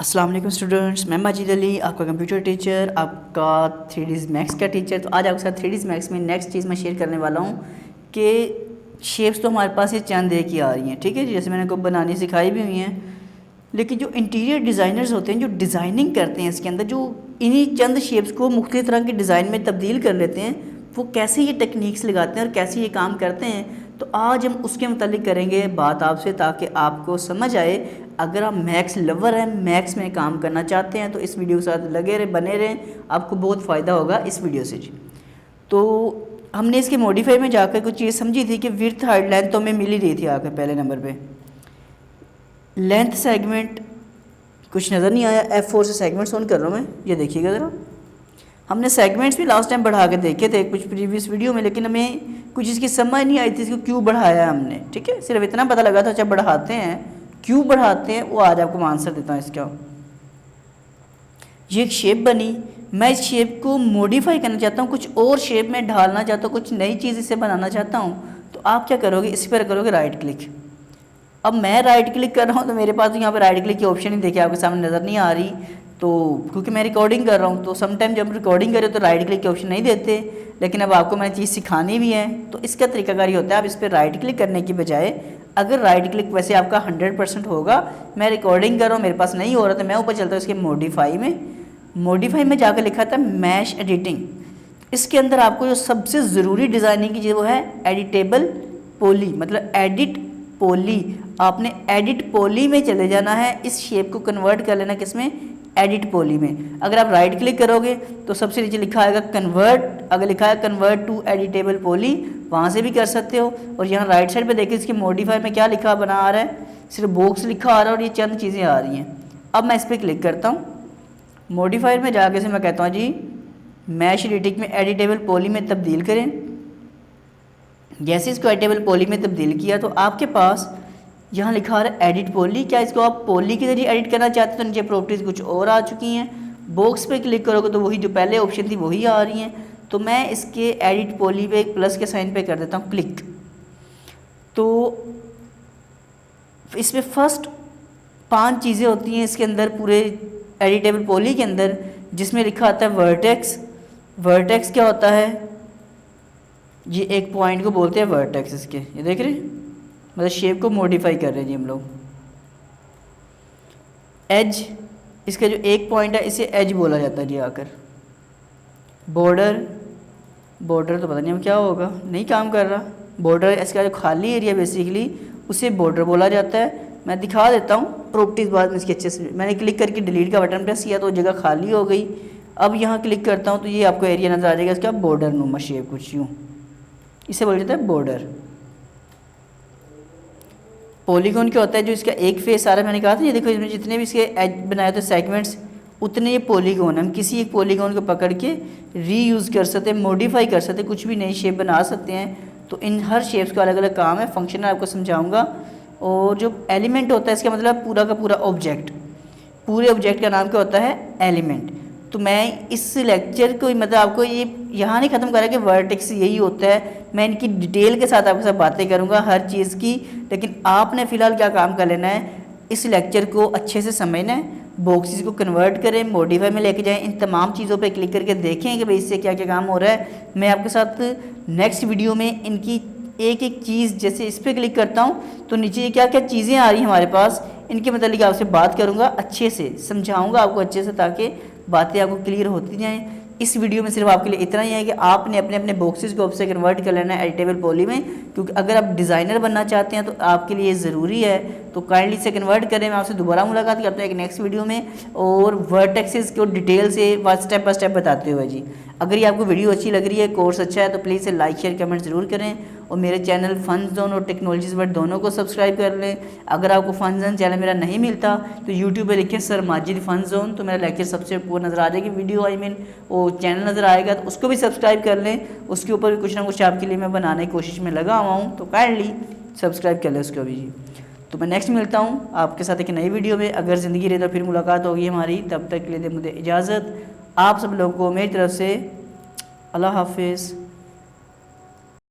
अस्सलाम वालेकुम स्टूडेंट्स, मैं माजिद अली आपका कंप्यूटर टीचर, आपका 3D मैथ्स का टीचर। तो आज आपके साथ 3D मैथ्स में नेक्स्ट चीज़ मैं शेयर करने वाला हूँ कि शेप्स तो हमारे पास ये चंद एक ही आ रही हैं, ठीक है जी, जैसे मैंने को बनानी सिखाई भी हुई हैं। लेकिन जो इंटीरियर डिज़ाइनर्स होते हैं, जो डिज़ाइनिंग करते हैं इसके अंदर, जो इन्हीं चंद शेप्स को मुख्तलिफ तरह के डिज़ाइन में तब्दील कर लेते हैं, वो कैसे ये टेक्निक्स लगाते हैं और कैसे ये काम करते हैं, तो आज हम उसके मुतालिक करेंगे बात आपसे, ताकि आपको समझ आए। अगर आप मैथ्स लवर हैं, मैथ्स में काम करना चाहते हैं, तो इस वीडियो के साथ लगे रहें, बने रहें, आपको बहुत फ़ायदा होगा इस वीडियो से जी। तो हमने इसके मॉडिफाई में जाकर कुछ चीज़ समझी थी कि विड्थ हाइट लेंथ तो हमें मिल ही रही थी आकर पहले नंबर पे। लेंथ सेगमेंट कुछ नज़र नहीं आया, F4 से सेगमेंट्स ऑन कर रहा हूँ मैं, ये देखिएगा ज़रा। हमने सेगमेंट्स भी लास्ट टाइम बढ़ा के देखे थे कुछ प्रीवियस वीडियो में, लेकिन हमें कुछ इसकी समझ नहीं आई थी इसको क्यों बढ़ाया हमने, ठीक है। सिर्फ इतना पता लगा था अच्छा बढ़ाते हैं, क्यों बढ़ाते हैं वो आज आपको मैं आंसर देता हूँ इसका। ये एक शेप बनी, मैं इस शेप को मॉडिफाई करना चाहता हूँ, कुछ और शेप में ढालना चाहता हूँ, कुछ नई चीज़ इससे बनाना चाहता हूँ। तो आप क्या करोगे, इस पर करोगे राइट क्लिक। अब मैं राइट क्लिक कर रहा हूँ तो मेरे पास तो यहाँ पर राइट क्लिक की ऑप्शन ही देखिए आपके सामने नज़र नहीं आ रही, तो क्योंकि मैं रिकॉर्डिंग कर रहा हूँ, तो समटाइम जब रिकॉर्डिंग करें तो राइट क्लिक की ऑप्शन नहीं देते। लेकिन अब आपको मैंने चीज़ सिखानी भी है, तो इसका तरीकाकार ये होता है, आप इस पर राइट क्लिक करने की बजाय, अगर राइट क्लिक वैसे आपका 100% होगा, मैं रिकॉर्डिंग कर रहा हूँ, मेरे पास नहीं हो रहा, तो मैं ऊपर चलता हूँ इसके मॉडिफाई में जाकर लिखा था मैश एडिटिंग। इसके अंदर आपको जो सबसे ज़रूरी डिज़ाइनिंग की चीज़ वो है एडिटेबल पॉली, मतलब एडिट पॉली। आपने एडिट पॉली में चले जाना है, इस शेप को कन्वर्ट कर लेना किस में, एडिट पॉली में। अगर आप राइट क्लिक करोगे तो सबसे नीचे लिखा आएगा कन्वर्ट, अगर लिखा है कन्वर्ट टू एडिटेबल पॉली, वहाँ से भी कर सकते हो। और यहाँ राइट साइड पे देखिए इसके मॉडिफाई में क्या लिखा बना आ रहा है, सिर्फ बॉक्स लिखा आ रहा है और ये चंद चीज़ें आ रही हैं। अब मैं इस पर क्लिक करता हूँ, मॉडिफायर में जाके से मैं कहता हूँ जी मैश एडिटिंग में एडिटेबल पॉली में तब्दील करें। जैसे इसको एडिटेबल पॉली में तब्दील किया तो आपके पास यहाँ लिखा आ रहा है एडिट पॉली। क्या इसको आप पॉली के जरिए एडिट करना चाहते हैं तो नीचे प्रॉपर्टीज़ कुछ और आ चुकी हैं। बॉक्स पे क्लिक करोगे तो वही जो पहले ऑप्शन थी वही आ रही हैं। तो मैं इसके एडिट पॉली पे एक प्लस के साइन पे कर देता हूँ क्लिक। तो इसमें फर्स्ट 5 चीज़ें होती हैं इसके अंदर, पूरे एडिटेबल पॉली के अंदर, जिसमें लिखा आता है वर्टेक्स। वर्टेक्स क्या होता है, ये एक पॉइंट को बोलते हैं वर्टेक्स। इसके ये देख रहे हैं, मतलब शेप को मॉडिफाई कर रहे हैं जी हम लोग। एज, इसका जो एक पॉइंट है इसे एज बोला जाता है जी आकर। बॉर्डर, बॉर्डर तो पता नहीं अब क्या होगा, नहीं काम कर रहा। बॉर्डर इसका जो खाली एरिया बेसिकली उसे बॉर्डर बोला जाता है। मैं दिखा देता हूँ प्रॉपर्टीज़ बाद में इसके अच्छे से। मैंने क्लिक करके डिलीट का बटन प्रेस किया तो जगह खाली हो गई। अब यहाँ क्लिक करता हूँ तो ये आपको एरिया नज़र आ जाएगा इसका, बॉर्डर नुमा शेप कुछ यूँ, इसे बोला जाता है बॉर्डर। पॉलीगॉन क्या होता है, जो इसका एक फेस आ रहा है, मैंने कहा था ये देखो इसमें जितने भी इसके एज बनाए थे सेगमेंट्स, उतने ये पॉलीगॉन। हम किसी एक पॉलीगॉन को पकड़ के रीयूज़ कर सकते हैं, मॉडिफाई कर सकते हैं, कुछ भी नई शेप बना सकते हैं। तो इन हर शेप्स का अलग अलग काम है, फंक्शन आपको समझाऊंगा। और जो एलिमेंट होता है इसका मतलब पूरा का पूरा ऑब्जेक्ट, पूरे ऑब्जेक्ट का नाम क्या होता है, एलिमेंट। तो मैं इस लेक्चर को मतलब आपको ये यहाँ नहीं ख़त्म करा कि वर्टेक्स यही होता है, मैं इनकी डिटेल के साथ आपके साथ बातें करूँगा हर चीज़ की। लेकिन आपने फ़िलहाल क्या काम कर लेना है, इस लेक्चर को अच्छे से समझना है, बॉक्सेस को कन्वर्ट करें, मॉडिफाई में लेके जाएं, इन तमाम चीज़ों पे क्लिक करके देखें कि भाई इससे क्या क्या काम हो रहा है। मैं आपके साथ नेक्स्ट वीडियो में इनकी एक एक चीज़, जैसे इस पर क्लिक करता हूँ तो नीचे क्या क्या चीज़ें आ रही हैं हमारे पास, इनके मतलब आपसे बात करूँगा, अच्छे से समझाऊँगा आपको अच्छे से, ताकि बातें आपको क्लियर होती जाएँ। इस वीडियो में सिर्फ आपके लिए इतना ही है कि आपने अपने अपने बॉक्सेस को आपसे कन्वर्ट कर लेना है एडिटेबल पॉली में, क्योंकि अगर आप डिज़ाइनर बनना चाहते हैं तो आपके लिए ज़रूरी है। तो काइंडली से कन्वर्ट करें। मैं आपसे दोबारा मुलाकात करता हूँ एक नेक्स्ट वीडियो में, और वर्टेक्सेस को डिटेल से स्टेप बाय स्टेप बताते हुए जी। अगर ये आपको वीडियो अच्छी लग रही है, कोर्स अच्छा है, तो प्लीज़ लाइक शेयर कमेंट ज़रूर करें। और मेरे चैनल फन जोन और टेक्नोलॉजीज़ वर्ल्ड दोनों को सब्सक्राइब कर लें। अगर आपको फन जोन चैनल मेरा नहीं मिलता तो यूट्यूब पे लिखिए सर माजिद फन जोन, तो मेरा लेक्चर सबसे ऊपर नज़र आ जाएगी, वीडियो वो चैनल नज़र आएगा, तो उसको भी सब्सक्राइब कर लें। उसके ऊपर भी कुछ ना कुछ आपके लिए मैं बनाने की कोशिश में लगा हुआ हूँ, तो काइंडली सब्सक्राइब कर लें उसको भी जी। तो मैं नेक्स्ट मिलता हूँ आपके साथ एक नई वीडियो में। अगर ज़िंदगी रहे तो फिर मुलाकात होगी हमारी, तब तक के लिए दे मुझे इजाज़त। आप सब लोगों को मेरी तरफ से अल्लाह हाफिज़।